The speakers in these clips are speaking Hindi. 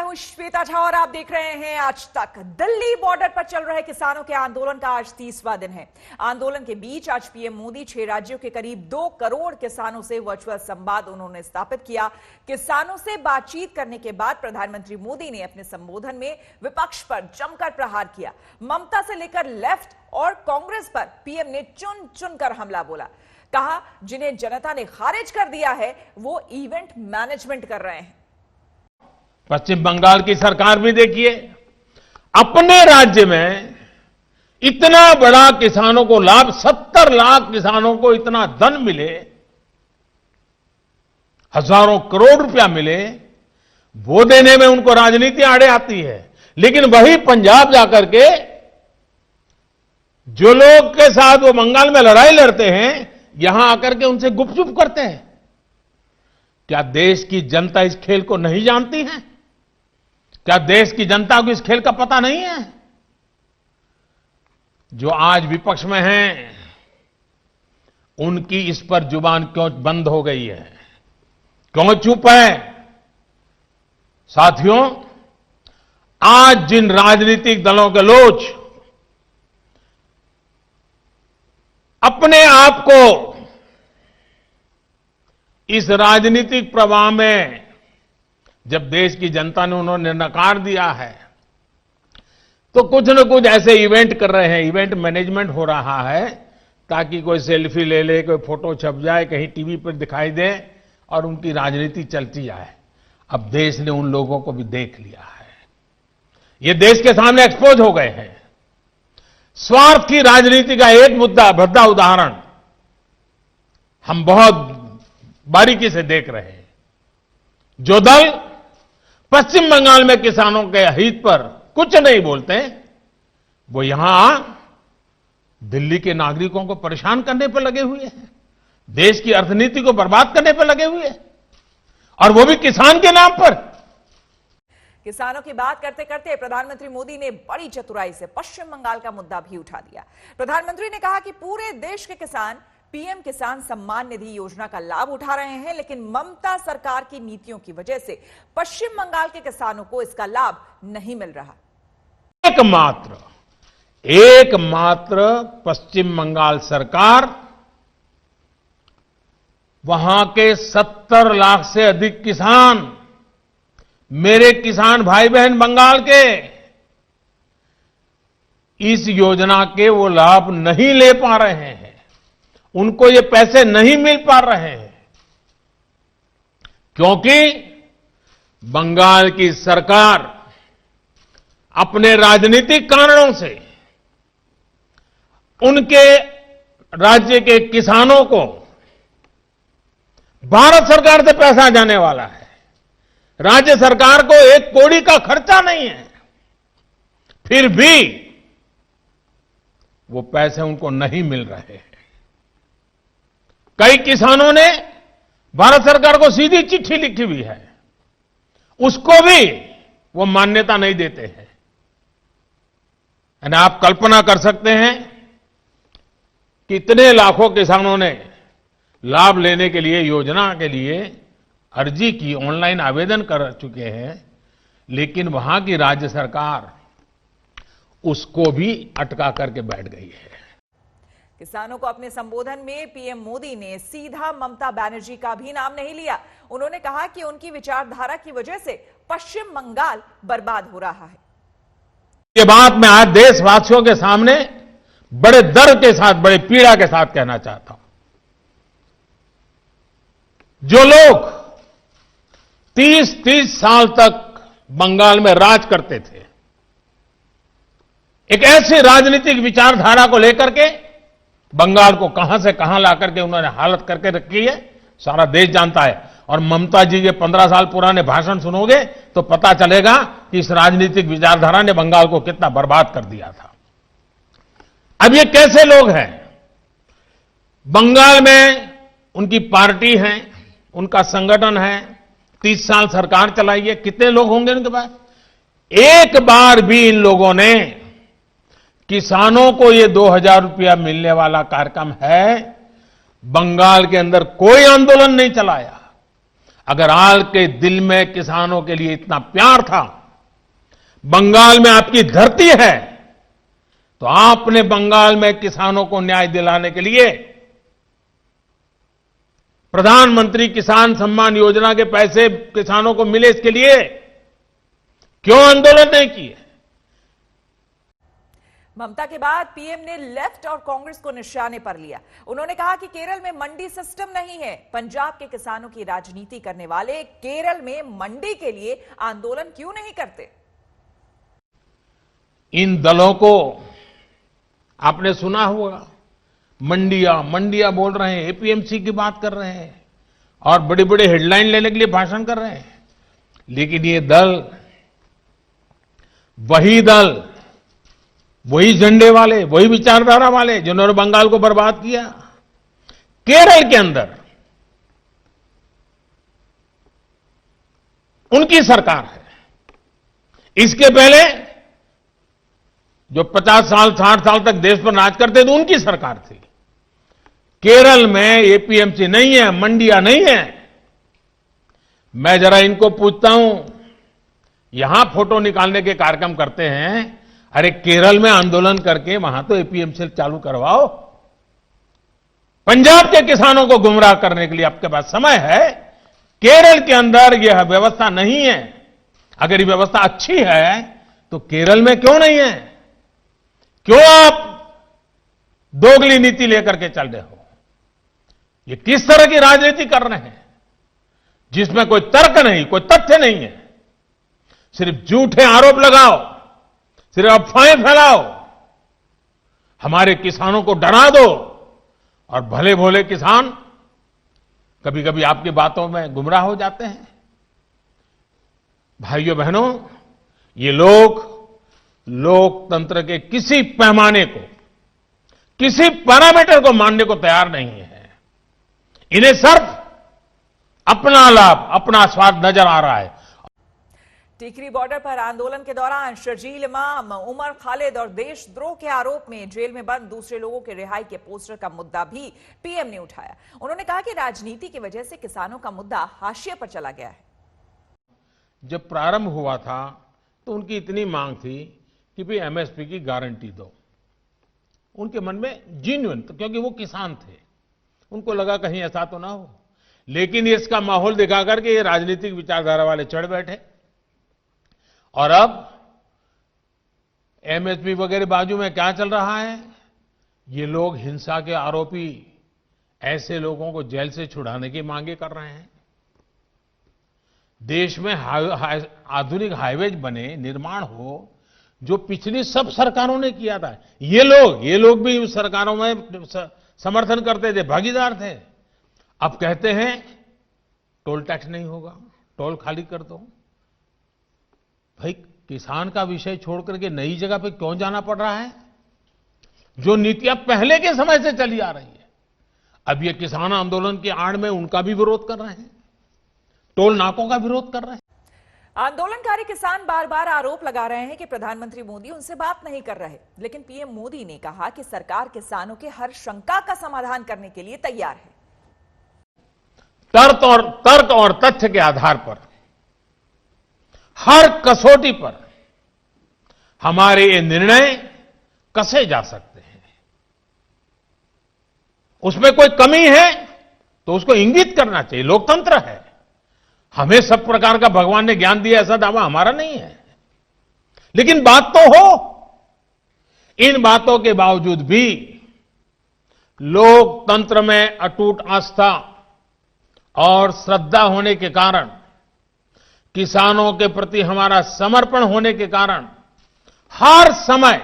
हूं श्वेता झा और आप देख रहे हैं आज तक। दिल्ली बॉर्डर पर चल रहे किसानों के आंदोलन का आज 30वां दिन है। आंदोलन के बीच आज पीएम मोदी 6 राज्यों के करीब 2 करोड़ किसानों से वर्चुअल संवाद उन्होंने स्थापित किया। किसानों से बातचीत करने के बाद प्रधानमंत्री मोदी ने अपने संबोधन में विपक्ष पर जमकर प्रहार किया। ममता से लेकर लेफ्ट और कांग्रेस पर पीएम ने चुन चुनकर हमला बोला। कहा, जिन्हें जनता ने खारिज कर दिया है वो इवेंट मैनेजमेंट कर रहे हैं। पश्चिम बंगाल की सरकार भी देखिए, अपने राज्य में इतना बड़ा किसानों को लाभ, 70 लाख किसानों को इतना धन मिले, हजारों करोड़ रुपया मिले, वो देने में उनको राजनीति आड़े आती है। लेकिन वही पंजाब जाकर के जो लोग के साथ वो बंगाल में लड़ाई लड़ते हैं, यहां आकर के उनसे गुपचुप करते हैं। क्या देश की जनता इस खेल को नहीं जानती है? क्या देश की जनता को इस खेल का पता नहीं है? जो आज विपक्ष में हैं, उनकी इस पर जुबान क्यों बंद हो गई है, क्यों चुप है? साथियों, आज जिन राजनीतिक दलों के लोग अपने आप को इस राजनीतिक प्रवाह में, जब देश की जनता ने उन्होंने नकार दिया है, तो कुछ न कुछ ऐसे इवेंट कर रहे हैं, इवेंट मैनेजमेंट हो रहा है, ताकि कोई सेल्फी ले ले, कोई फोटो छप जाए, कहीं टीवी पर दिखाई दे और उनकी राजनीति चलती जाए। अब देश ने उन लोगों को भी देख लिया है, ये देश के सामने एक्सपोज हो गए हैं। स्वार्थ की राजनीति का एक भद्दा उदाहरण हम बहुत बारीकी से देख रहे हैं। जो दल पश्चिम बंगाल में किसानों के हित पर कुछ नहीं बोलते, वो यहां दिल्ली के नागरिकों को परेशान करने पर लगे हुए हैं, देश की अर्थनीति को बर्बाद करने पर लगे हुए हैं, और वो भी किसान के नाम पर। किसानों की बात करते करते प्रधानमंत्री मोदी ने बड़ी चतुराई से पश्चिम बंगाल का मुद्दा भी उठा दिया। प्रधानमंत्री ने कहा कि पूरे देश के किसान पीएम किसान सम्मान निधि योजना का लाभ उठा रहे हैं, लेकिन ममता सरकार की नीतियों की वजह से पश्चिम बंगाल के किसानों को इसका लाभ नहीं मिल रहा। एकमात्र पश्चिम बंगाल सरकार वहां के 70 लाख से अधिक किसान, मेरे किसान भाई बहन बंगाल के, इस योजना के वो लाभ नहीं ले पा रहे हैं, उनको ये पैसे नहीं मिल पा रहे हैं, क्योंकि बंगाल की सरकार अपने राजनीतिक कारणों से उनके राज्य के किसानों को, भारत सरकार से पैसा जाने वाला है, राज्य सरकार को 1 कौड़ी का खर्चा नहीं है, फिर भी वो पैसे उनको नहीं मिल रहे हैं। कई किसानों ने भारत सरकार को सीधी चिट्ठी लिखी हुई है, उसको भी वो मान्यता नहीं देते हैं। यानी आप कल्पना कर सकते हैं कितने लाखों किसानों ने लाभ लेने के लिए, योजना के लिए अर्जी की, ऑनलाइन आवेदन कर चुके हैं, लेकिन वहां की राज्य सरकार उसको भी अटका करके बैठ गई है। किसानों को अपने संबोधन में पीएम मोदी ने सीधा ममता बनर्जी का भी नाम नहीं लिया। उन्होंने कहा कि उनकी विचारधारा की वजह से पश्चिम बंगाल बर्बाद हो रहा है। ये बात मैं आज देशवासियों के सामने बड़े दर्द के साथ, बड़े पीड़ा के साथ कहना चाहता हूं। जो लोग 30 साल तक बंगाल में राज करते थे, एक ऐसी राजनीतिक विचारधारा को लेकर के बंगाल को कहां से कहां लाकर के उन्होंने हालत करके रखी है, सारा देश जानता है। और ममता जी के 15 साल पुराने भाषण सुनोगे तो पता चलेगा कि इस राजनीतिक विचारधारा ने बंगाल को कितना बर्बाद कर दिया था। अब ये कैसे लोग हैं? बंगाल में उनकी पार्टी है, उनका संगठन है, 30 साल सरकार चलाई है, कितने लोग होंगे उनके पास? एक बार भी इन लोगों ने किसानों को ये 2000 रुपया मिलने वाला कार्यक्रम है, बंगाल के अंदर कोई आंदोलन नहीं चलाया। अगर हाल के दिल में किसानों के लिए इतना प्यार था बंगाल में आपकी धरती है, तो आपने बंगाल में किसानों को न्याय दिलाने के लिए प्रधानमंत्री किसान सम्मान योजना के पैसे किसानों को मिले, इसके लिए क्यों आंदोलन नहीं किए? ममता के बाद पीएम ने लेफ्ट और कांग्रेस को निशाने पर लिया। उन्होंने कहा कि केरल में मंडी सिस्टम नहीं है। पंजाब के किसानों की राजनीति करने वाले केरल में मंडी के लिए आंदोलन क्यों नहीं करते? इन दलों को आपने सुना होगा, मंडिया मंडिया बोल रहे हैं, एपीएमसी की बात कर रहे हैं और बड़े बड़े हेडलाइन लेने के लिए भाषण कर रहे हैं। लेकिन ये दल, वही झंडे वाले, वही विचारधारा वाले जिन्होंने बंगाल को बर्बाद किया, केरल के अंदर उनकी सरकार है। इसके पहले जो 50 साल 60 साल तक देश पर राज करते थे, उनकी सरकार थी। केरल में एपीएमसी नहीं है, मंडियां नहीं है। मैं जरा इनको पूछता हूं, यहां फोटो निकालने के कार्यक्रम करते हैं, अरे केरल में आंदोलन करके वहां तो एपीएमसी चालू करवाओ। पंजाब के किसानों को गुमराह करने के लिए आपके पास समय है। केरल के अंदर यह व्यवस्था नहीं है। अगर ये व्यवस्था अच्छी है तो केरल में क्यों नहीं है? क्यों आप दोगली नीति लेकर के चल रहे हो? ये किस तरह की राजनीति कर रहे हैं जिसमें कोई तर्क नहीं, कोई तथ्य नहीं है? सिर्फ झूठे आरोप लगाओ, सिर्फ अफवाहें फैलाओ, हमारे किसानों को डरा दो और भले भोले किसान कभी कभी आपकी बातों में गुमराह हो जाते हैं। भाइयों बहनों, ये लोग लोकतंत्र के किसी पैमाने को, किसी पैरामीटर को मानने को तैयार नहीं है। इन्हें सिर्फ अपना लाभ, अपना स्वार्थ नजर आ रहा है। टिकरी बॉर्डर पर आंदोलन के दौरान शर्जील इमाम, उमर खालिद और देशद्रोह के आरोप में जेल में बंद दूसरे लोगों के रिहाई के पोस्टर का मुद्दा भी पीएम ने उठाया। उन्होंने कहा कि राजनीति की वजह से किसानों का मुद्दा हाशिए पर चला गया है। जब प्रारंभ हुआ था तो उनकी इतनी मांग थी कि भाई एमएसपी की गारंटी दो। उनके मन में जेन्युइन, क्योंकि वो किसान थे, उनको लगा कहीं ऐसा तो ना हो। लेकिन इसका माहौल दिखा करके ये राजनीतिक विचारधारा वाले चढ़ बैठे और अब एमएसपी वगैरह बाजू में क्या चल रहा है? ये लोग हिंसा के आरोपी ऐसे लोगों को जेल से छुड़ाने की मांगे कर रहे हैं। देश में आधुनिक हाईवेज बने, निर्माण हो, जो पिछली सब सरकारों ने किया था। ये लोग भी उस सरकारों में समर्थन करते थे, भागीदार थे। अब कहते हैं टोल टैक्स नहीं होगा, टोल खाली कर दो। भाई, किसान का विषय छोड़ करके नई जगह पे क्यों जाना पड़ रहा है? जो नीतियां पहले के समय से चली आ रही है, अब ये किसान आंदोलन की आड़ में उनका भी विरोध कर रहे हैं, टोल नाकों का विरोध कर रहे हैं। आंदोलनकारी किसान बार बार आरोप लगा रहे हैं कि प्रधानमंत्री मोदी उनसे बात नहीं कर रहे। लेकिन पीएम मोदी ने कहा कि सरकार किसानों के हर शंका का समाधान करने के लिए तैयार है। तर्क और तथ्य के आधार पर, हर कसौटी पर हमारे ये निर्णय कसे जा सकते हैं। उसमें कोई कमी है तो उसको इंगित करना चाहिए, लोकतंत्र है। हमें सब प्रकार का भगवान ने ज्ञान दिया ऐसा दावा हमारा नहीं है। लेकिन बात तो हो। इन बातों के बावजूद भी लोकतंत्र में अटूट आस्था और श्रद्धा होने के कारण, किसानों के प्रति हमारा समर्पण होने के कारण हर समय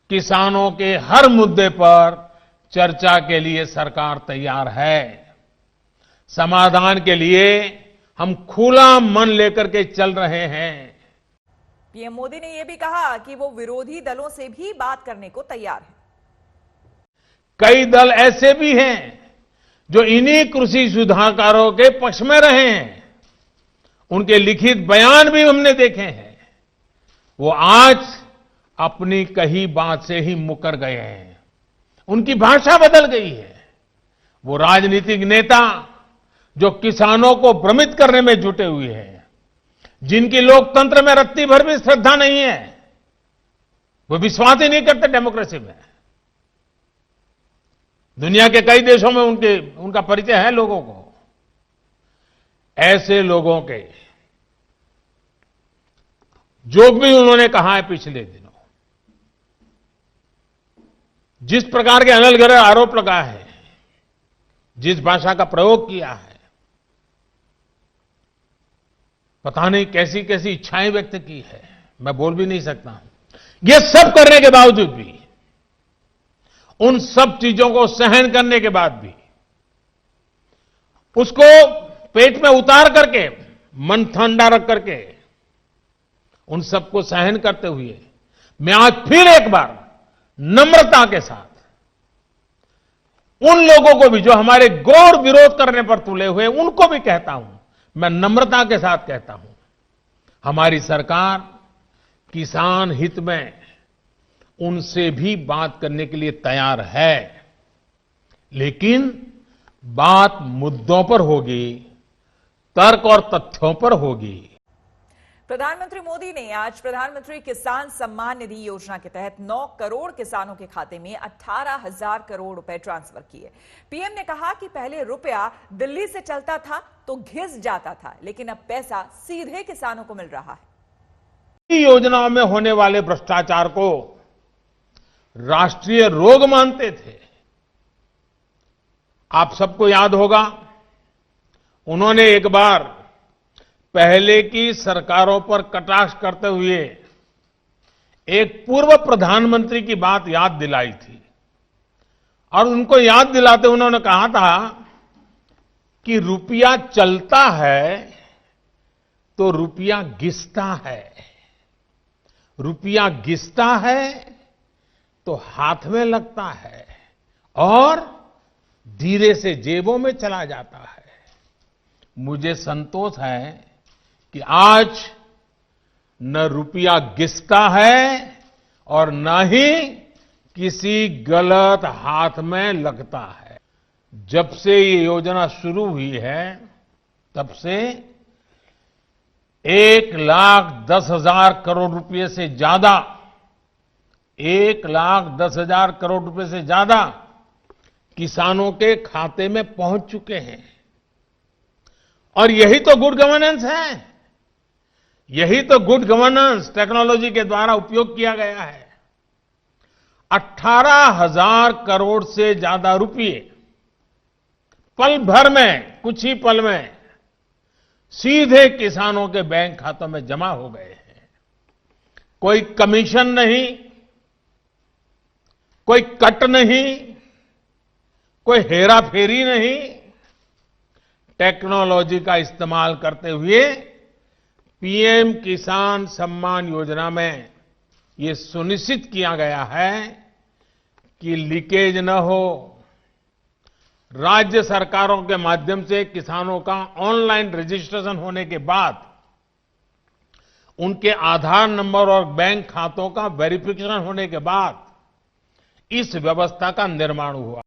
किसानों के हर मुद्दे पर चर्चा के लिए सरकार तैयार है। समाधान के लिए हम खुला मन लेकर के चल रहे हैं। पीएम मोदी ने यह भी कहा कि वो विरोधी दलों से भी बात करने को तैयार है। कई दल ऐसे भी हैं जो इन्हीं कृषि सुधारों के पक्ष में रहे हैं। उनके लिखित बयान भी हमने देखे हैं। वो आज अपनी कही बात से ही मुकर गए हैं। उनकी भाषा बदल गई है। वो राजनीतिक नेता जो किसानों को भ्रमित करने में जुटे हुए हैं, जिनकी लोकतंत्र में रत्ती भर भी श्रद्धा नहीं है, वो विश्वास ही नहीं करते डेमोक्रेसी में। दुनिया के कई देशों में उनका परिचय है लोगों को। ऐसे लोगों के जो भी उन्होंने कहा है पिछले दिनों, जिस प्रकार के अनलगढ़ आरोप लगाए हैं, जिस भाषा का प्रयोग किया है, पता नहीं कैसी कैसी इच्छाएं व्यक्त की है, मैं बोल भी नहीं सकता हूं। ये सब करने के बावजूद भी, उन सब चीजों को सहन करने के बाद भी, उसको पेट में उतार करके, मन ठंडा रख करके, उन सबको सहन करते हुए मैं आज फिर एक बार नम्रता के साथ उन लोगों को भी जो हमारे घोर विरोध करने पर तुले हुए, उनको भी कहता हूं, मैं नम्रता के साथ कहता हूं, हमारी सरकार किसान हित में उनसे भी बात करने के लिए तैयार है, लेकिन बात मुद्दों पर होगी, तर्क और तथ्यों पर होगी। प्रधानमंत्री मोदी ने आज प्रधानमंत्री किसान सम्मान निधि योजना के तहत 9 करोड़ किसानों के खाते में 18,000 करोड़ रुपए ट्रांसफर किए। पीएम ने कहा कि पहले रुपया दिल्ली से चलता था तो घिस जाता था, लेकिन अब पैसा सीधे किसानों को मिल रहा है। योजनाओं में होने वाले भ्रष्टाचार को राष्ट्रीय रोग मानते थे। आप सबको याद होगा, उन्होंने एक बार पहले की सरकारों पर कटाक्ष करते हुए एक पूर्व प्रधानमंत्री की बात याद दिलाई थी, और उनको याद दिलाते उन्होंने कहा था कि रुपया चलता है तो रुपया घिसता है, रुपया घिसता है तो हाथ में लगता है और धीरे से जेबों में चला जाता है। मुझे संतोष है कि आज न रुपया घिसता है और न ही किसी गलत हाथ में लगता है। जब से ये योजना शुरू हुई है, तब से 1,10,000 करोड़ रुपए से ज्यादा, 1,10,000 करोड़ रुपए से ज्यादा किसानों के खाते में पहुंच चुके हैं। और यही तो गुड गवर्नेंस है, यही तो गुड गवर्नेंस टेक्नोलॉजी के द्वारा उपयोग किया गया है। 18,000 करोड़ से ज्यादा रुपए पल भर में, कुछ ही पल में सीधे किसानों के बैंक खातों में जमा हो गए हैं। कोई कमीशन नहीं, कोई कट नहीं, कोई हेराफेरी नहीं। टेक्नोलॉजी का इस्तेमाल करते हुए पीएम किसान सम्मान योजना में ये सुनिश्चित किया गया है कि लीकेज न हो। राज्य सरकारों के माध्यम से किसानों का ऑनलाइन रजिस्ट्रेशन होने के बाद उनके आधार नंबर और बैंक खातों का वेरिफिकेशन होने के बाद इस व्यवस्था का निर्माण हुआ।